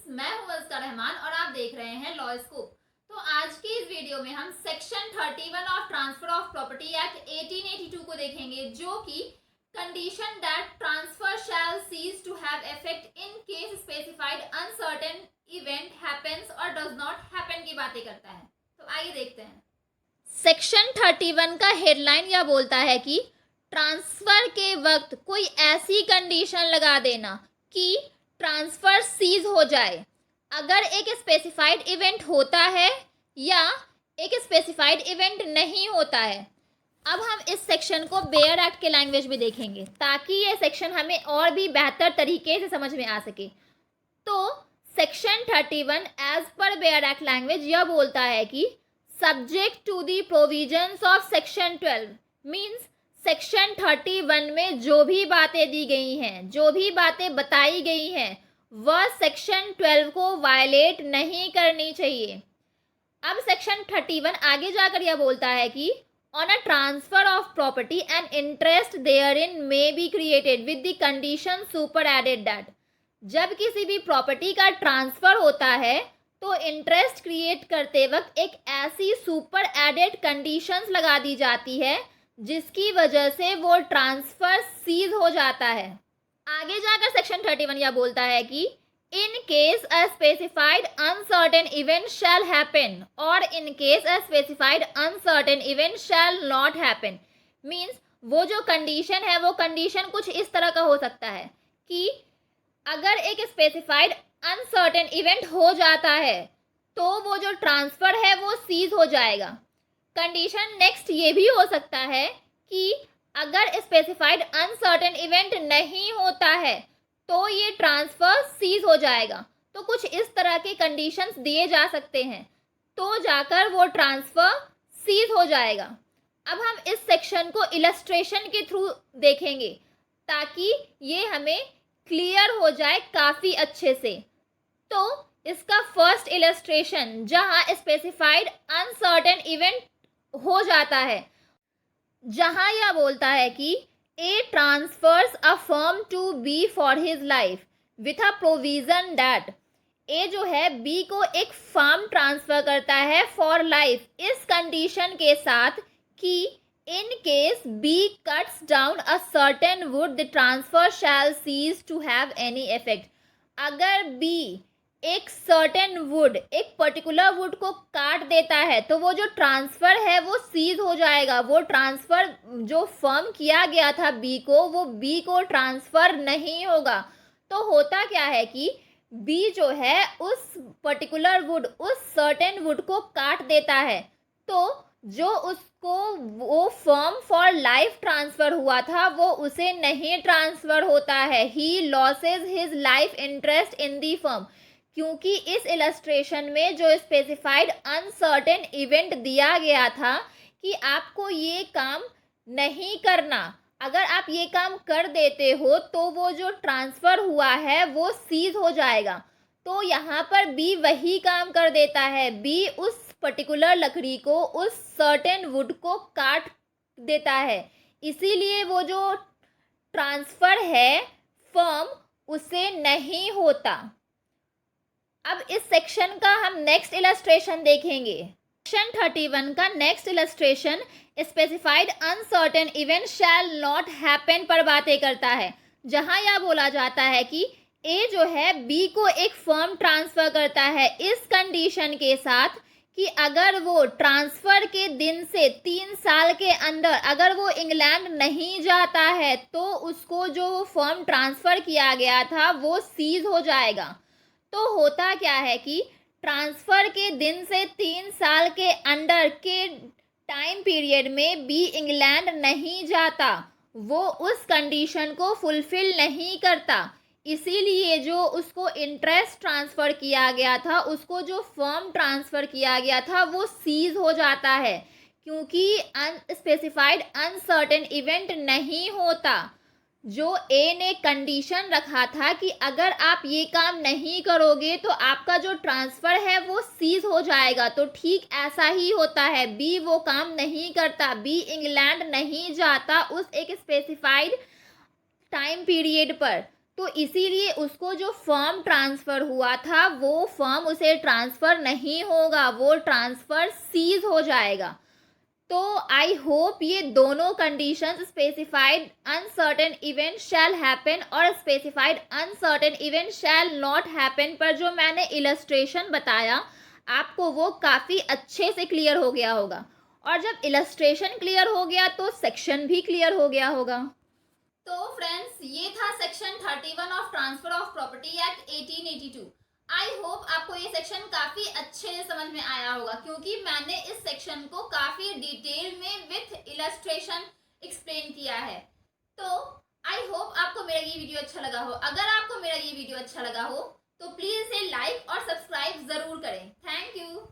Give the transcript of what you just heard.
मैं हूं वस्ता रहमान और आप देख रहे हैं लॉ स्कूप। तो आज की इस वीडियो में हम section 31 of transfer of property act 1882 को देखेंगे, जो कि condition that transfer shall cease to have effect in case specified uncertain event happens और डज नॉट हैपन की बातें करता है। तो आइए देखते हैं। सेक्शन 31 का हेडलाइन यह बोलता है कि ट्रांसफर के वक्त कोई ऐसी कंडीशन लगा देना कि ट्रांसफर सीज हो जाए अगर एक स्पेसिफाइड इवेंट होता है या एक स्पेसिफाइड इवेंट नहीं होता है। अब हम इस सेक्शन को बेयर एक्ट के लैंग्वेज में देखेंगे ताकि ये सेक्शन हमें और भी बेहतर तरीके से समझ में आ सके। तो section 31 as per bare act language यह बोलता है कि subject to the provisions of section 12 means section 31 में जो भी बातें दी गई हैं, जो भी बातें बताई गई हैं, वह सेक्शन 12 को वायलेट नहीं करनी चाहिए। अब सेक्शन 31 आगे जाकर यह बोलता है कि on a transfer of property and interest therein may be created with the condition superadded that जब किसी भी प्रॉपर्टी का ट्रांसफर होता है तो इंटरेस्ट क्रिएट करते वक्त एक ऐसी सुपर एडेड कंडीशंस लगा दी जाती है जिसकी वजह से वो ट्रांसफर सीज हो जाता है। आगे जाकर सेक्शन 31 यह बोलता है कि in case a specified uncertain event shall happen or in case a specified uncertain event shall not happen means वो जो कंडीशन है वो कंडीशन कुछ इस तरह का हो सकता है कि अगर एक स्पेसिफाइड अनसर्टेन इवेंट हो जाता है तो वो जो ट्रांसफर है वो सीज हो जाएगा। कंडीशन नेक्स्ट ये भी हो सकता है कि अगर स्पेसिफाइड अनसर्टेन इवेंट नहीं होता है तो ये ट्रांसफर सीज हो जाएगा। तो कुछ इस तरह के कंडीशंस दिए जा सकते हैं तो जाकर वो ट्रांसफर सीज हो जाएगा। अब हम इस सेक्शन को इलस्ट्रेशन के थ्रू देखेंगे ताकि ये हमें क्लियर हो जाए काफ़ी अच्छे से। तो इसका फर्स्ट इलस्ट्रेशन जहाँ स्पेसिफाइड अनसर्टेन इवेंट हो जाता है, जहाँ यह बोलता है कि A transfers a farm to B for his life with a provision that A जो है बी को एक फार्म ट्रांसफर करता है फॉर लाइफ इस कंडीशन के साथ कि in case B cuts down a certain wood the transfer shall cease to have any effect. अगर बी एक सर्टेन वुड, एक पर्टिकुलर वुड को काट देता है तो वो जो ट्रांसफ़र है वो सीज हो जाएगा। वो ट्रांसफ़र जो फर्म किया गया था बी को, वो बी को ट्रांसफ़र नहीं होगा। तो होता क्या है कि बी जो है उस पर्टिकुलर वुड, उस सर्टेन वुड को काट देता है तो जो उसको वो फर्म फॉर लाइफ ट्रांसफ़र हुआ था वो उसे नहीं ट्रांसफ़र होता है। He loses his life interest in the farm. क्योंकि इस इलस्ट्रेशन में जो स्पेसिफाइड अनसर्टेन इवेंट दिया गया था कि आपको ये काम नहीं करना, अगर आप ये काम कर देते हो तो वो जो ट्रांसफ़र हुआ है वो सीज हो जाएगा। तो यहाँ पर बी वही काम कर देता है, बी उस पर्टिकुलर लकड़ी को, उस सर्टेन वुड को काट देता है, इसीलिए वो जो ट्रांसफ़र है फर्म उसे नहीं होता। अब इस सेक्शन का हम नेक्स्ट इलस्ट्रेशन देखेंगे। सेक्शन 31 का next illustration specified uncertain event shall not happen पर बातें करता है, जहां यह बोला जाता है कि ए जो है बी को एक फर्म ट्रांसफ़र करता है इस कंडीशन के साथ कि अगर वो ट्रांसफ़र के दिन से 3 साल के अंदर अगर वो इंग्लैंड नहीं जाता है तो उसको जो फर्म ट्रांसफ़र किया गया था वो सीज हो जाएगा। तो होता क्या है कि ट्रांसफ़र के दिन से 3 साल के अंडर के टाइम पीरियड में बी इंग्लैंड नहीं जाता, वो उस कंडीशन को फुलफ़िल नहीं करता, इसीलिए जो उसको इंटरेस्ट ट्रांसफ़र किया गया था, उसको जो फर्म ट्रांसफ़र किया गया था वो सीज हो जाता है क्योंकि अनस्पेसिफाइड अनसर्टेन इवेंट नहीं होता। जो ए ने कंडीशन रखा था कि अगर आप ये काम नहीं करोगे तो आपका जो ट्रांसफ़र है वो सीज हो जाएगा, तो ठीक ऐसा ही होता है। बी वो काम नहीं करता, बी इंग्लैंड नहीं जाता उस एक स्पेसिफाइड टाइम पीरियड पर, तो इसीलिए उसको जो फर्म ट्रांसफ़र हुआ था वो फर्म उसे ट्रांसफ़र नहीं होगा, वो ट्रांसफ़र सीज हो जाएगा। तो आई होप ये दोनों conditions specified uncertain event shall happen और specified uncertain event shall not happen पर जो मैंने इलस्ट्रेशन बताया आपको वो काफ़ी अच्छे से क्लियर हो गया होगा। और जब इलस्ट्रेशन क्लियर हो गया तो सेक्शन भी क्लियर हो गया होगा। तो फ्रेंड्स ये था section 31 of transfer of property act 1882। I hope आपको ये सेक्शन काफी अच्छे से समझ में आया होगा क्योंकि मैंने इस सेक्शन को काफी डिटेल में विथ इलस्ट्रेशन एक्सप्लेन किया है। तो आई होप आपको मेरा ये वीडियो अच्छा लगा हो। अगर आपको मेरा ये वीडियो अच्छा लगा हो तो प्लीज इसे लाइक और सब्सक्राइब जरूर करें। Thank you.